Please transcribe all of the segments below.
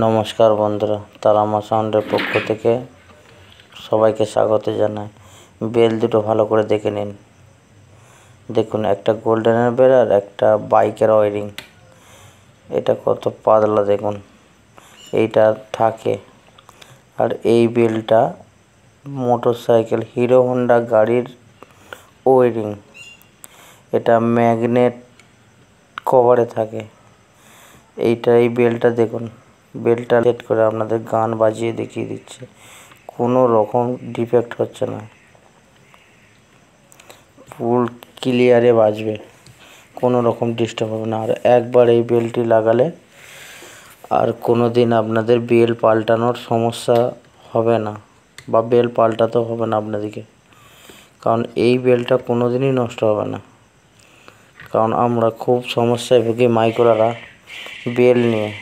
নমস্কার বন্ধুরা, তারামা সাউন্ডের পক্ষ থেকে সবাইকে স্বাগত জানাই। বেল দুটো ভালো করে দেখে নিন। দেখুন, একটা গোল্ডেনের বেল আর একটা বাইকের ওয়ারিং। এটা কত পাতলা দেখুন, এইটা থাকে। আর এই বেলটা মোটরসাইকেল হিরো হন্ডা গাড়ির ওয়ারিং। এটা ম্যাগনেট কভারে থাকে। এই বেলটা দেখুন, বেলটা সেট করে আপনাদের গান বাজিয়ে দেখিয়ে দিচ্ছে। কোনো রকম ডিফেক্ট হচ্ছে না, ফুল ক্লিয়ারে বাজবে, কোনো রকম ডিস্টার্ব হবে না। আর একবার এই বেলটি লাগালে আর কোনো দিন আপনাদের বেল পাল্টানোর সমস্যা হবে না, বা বেল পাল্টাতে হবে না আপনাদেরকে। কারণ এই বেলটা কোনো দিনই নষ্ট হবে না। কারণ আমরা খুব সমস্যায় ভুগি মাইক্রোরা বেল নিয়ে।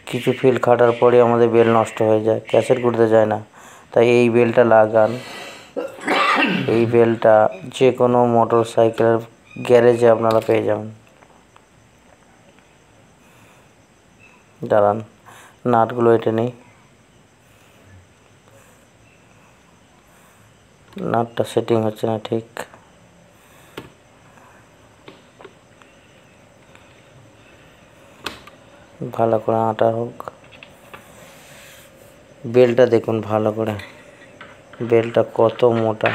কিছু ফিল খাটার পরে আমাদের বেল নষ্ট হয়ে যায়, ক্যাসেট ঘুরতে যায় না। তাই এই বেলটা লাগান। এই বেলটা যে কোনো মোটর সাইকেলের গ্যারেজে আপনারা পেয়ে যাবেন। দাঁড়ান, নাটগুলো এঁটে নেই। নাটটা সেটিং হচ্ছে না ঠিক। ভালো করে আটা হোক। বেলটা দেখুন ভালো করে, বেলটা কত মোটা,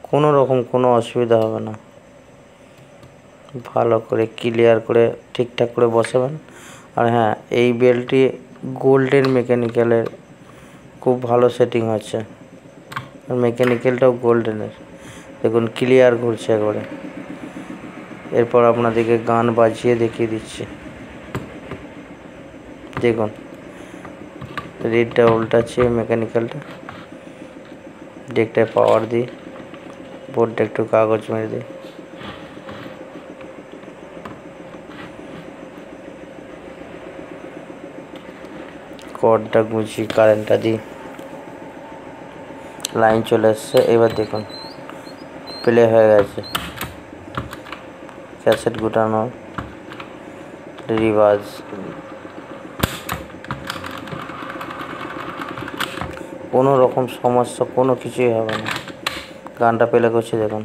কোনো রকম কোনো অসুবিধা হবে না। ভালো করে ক্লিয়ার করে ঠিকঠাক করে বসাবেন। আর হ্যাঁ, এই বেলটি গোল্ডেন মেকানিক্যালের খুব ভালো সেটিং হচ্ছে। আর মেকানিক্যালটাও গোল্ডেনের। দেখুন ক্লিয়ার ঘুরছে একবারে। এরপর আপনাদেরকে গান বাজিয়ে দেখিয়ে দিচ্ছি। দেখুন, রিডটা উল্টাচ্ছি, মেকানিক্যালটা ডেকটায় পাওয়ার দিই, বোর্ডটা একটু কাগজ মেরে দিই। কর্ডটা গুঁজি, কারেন্টটা দিই, লাইন চলে এসছে। এবার দেখুন প্লে হয়ে গেছে। ক্যাসেট গুটানো, রিভাজ, কোনো রকম সমস্যা কোনো কিছুই হবে না। গানটা প্লে করছি দেখুন।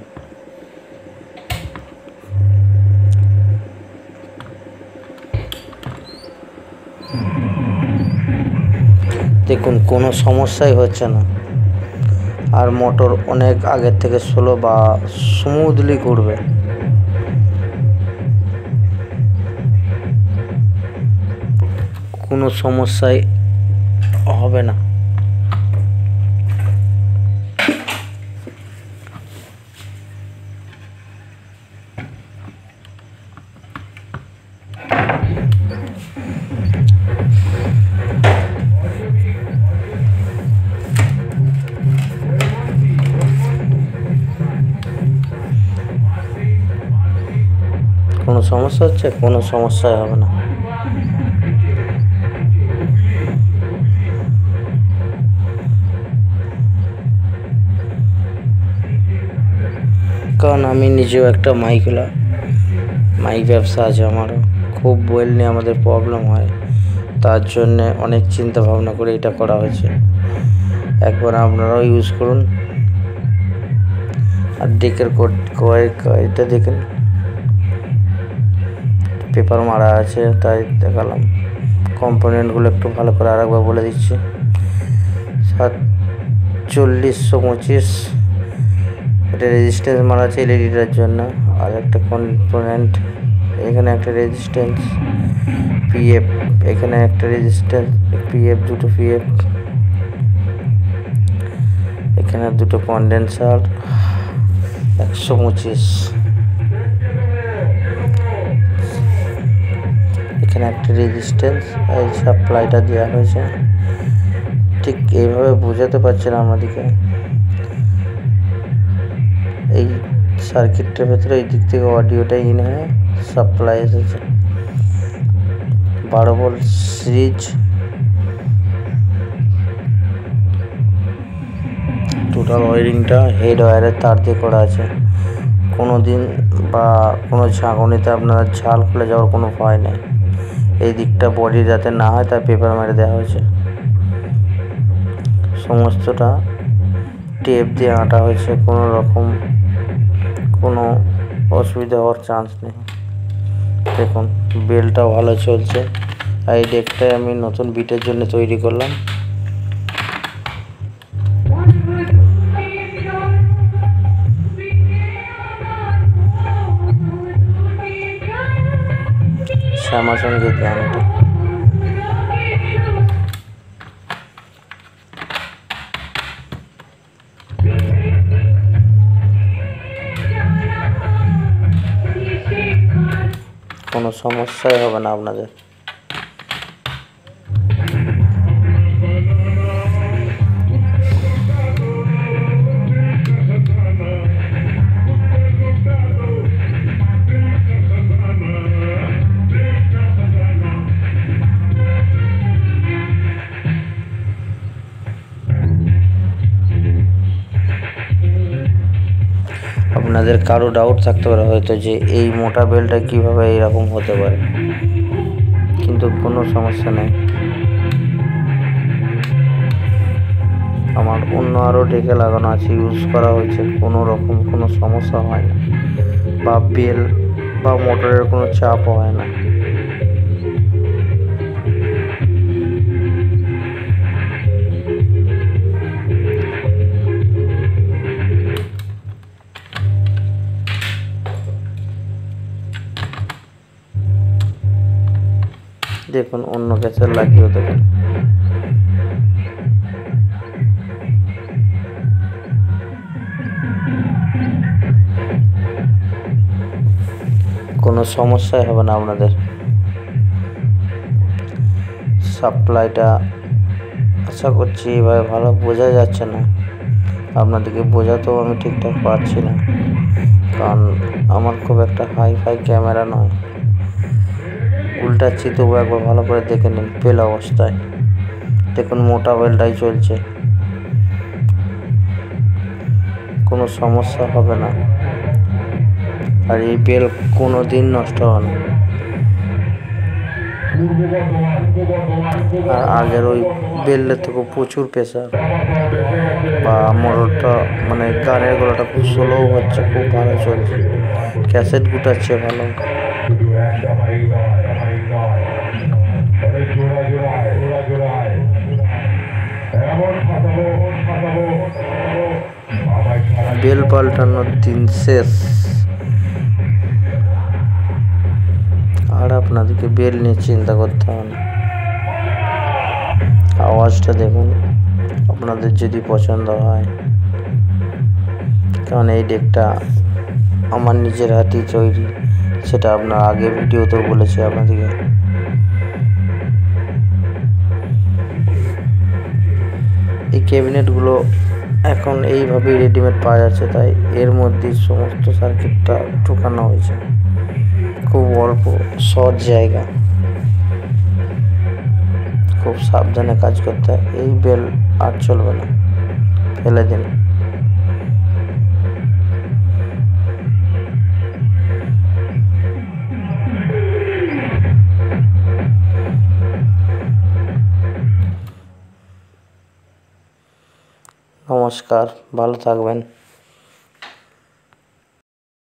দেখুন কোনো সমস্যাই হচ্ছে না। আর মোটর অনেক আগের থেকে স্লো বা স্মুথলি ঘুরবে। কোনো সমস্যাই হবে না। কোনো সমস্যা হচ্ছে? কোনো সমস্যাই হবে না। কারণ আমি নিজেও একটা মাইক ব্যবসা আছে আমারও। খুব বেল নিয়ে আমাদের প্রবলেম হয়, তার জন্যে অনেক চিন্তা ভাবনা করে এটা করা হয়েছে। একবার আপনারাও ইউজ করুন। আর ডেকের এটা দেখেন, পেপার মারা আছে তাই দেখালাম। কম্পোনেন্টগুলো একটু ভালো করে আরেকবার বলে দিচ্ছি। 4725 এটা রেজিস্ট্যান্স মারা আছে এলইডিটার জন্য। আর একটা কম্পোনেন্ট, এখানে একটা রেজিস্ট্যান্স পিএফ, এখানে একটা রেজিস্ট্যান্স পিএফ, দুটো পিএফ, এখানে দুটো কন্ডেন্সার 125, এখানে একটা রেজিস্ট্যান্স। এই সাপ্লাইটা দেওয়া হয়েছে। ঠিক এইভাবে বোঝাতে পারছি না আমাদেরকে। এই সার্কিটটার ভেতরে এই দিক থেকে অডিওটা ইন হয়ে সাপ্লাই এসেছে। 12 ভোল্ট সিরিজ। টোটাল ওয়ারিংটা হেড ওয়্যারের তার দিয়ে করা আছে। কোনো দিন বা কোনো ঝাঁকুনিতে আপনার ঝাল খুলে যাওয়ার কোনো ভয় নেই। এই দিকটা বডি যাতে না হয় তাই পেপার মেরে দেওয়া হয়েছে। সমস্তটা টেপ দিয়ে আঁটা হয়েছে, কোনো রকম কোনো অসুবিধা হওয়ার চান্স নেই। দেখুন বেলটা ভালো চলছে। এই ডেকটাই আমি নতুন বিটের জন্য তৈরি করলাম। শ্যামা সঙ্গীত গান এটা। কোনো সমস্যাই হবে না আপনাদের। আপনাদের কারো ডাউট থাকতে পারে হয়তো যে এই মোটা বেলটা কিভাবে এরকম হতে পারে, কিন্তু কোনো সমস্যা নেই। আমার অন্য আরও ডেকে লাগানো আছে, ইউজ করা হয়েছে, কোনো রকম কোনো সমস্যা হয় না, বা বেল বা মোটরের কোনো চাপও হয় না। দেখুন অন্য গ্যাসের লাগিয়েও দেখুন। কোনো সমস্যাই হবে না আপনাদের। সাপ্লাইটা আশা করছি এভাবে ভালো বোঝা যাচ্ছে না, আপনাদেরকে বোঝাতেও আমি ঠিকঠাক পারছি না, কারণ আমার খুব একটা হাই ক্যামেরা নয়। উল্টাচ্ছি তবু একবার ভালো করে দেখে নিন বেল অবস্থায়। দেখুন মোটা বেলটাই চলছে, কোনো সমস্যা হবে না। আর এই বেল কোনো দিন নষ্ট হবে না। আর আগের ওই বেলের থেকে প্রচুর প্রেসার, বা মোটরটা মানে গানের গলাটা খুব স্লো হচ্ছে, খুব ভালো চলছে, ক্যাসেট গুটাচ্ছে ভালো। বেল পাল্টানোর দিন শেষ। আর আপনাদেরকে বেল নিয়ে চিন্তা করতে হবে না। আওয়াজটা দেখুন, আপনাদের যদি পছন্দ হয়, কারণ এই ডেকটা আমার নিজের হাতেই তৈরি, সেটা আপনার আগে ভিডিওতেও বলেছি আপনাদেরকে। এই ক্যাবিনেটগুলো এখন এইভাবেই রেডিমেড পাওয়া যাচ্ছে, তাই এর মধ্যেই সমস্ত সার্কিটটা ঢোকানো হয়েছে। খুব অল্প শর্ট জায়গা, খুব সাবধানে কাজ করতে হয়। এই বেল আর চলবে না, ফেলে দিন। নমস্কার, ভালো থাকবেন।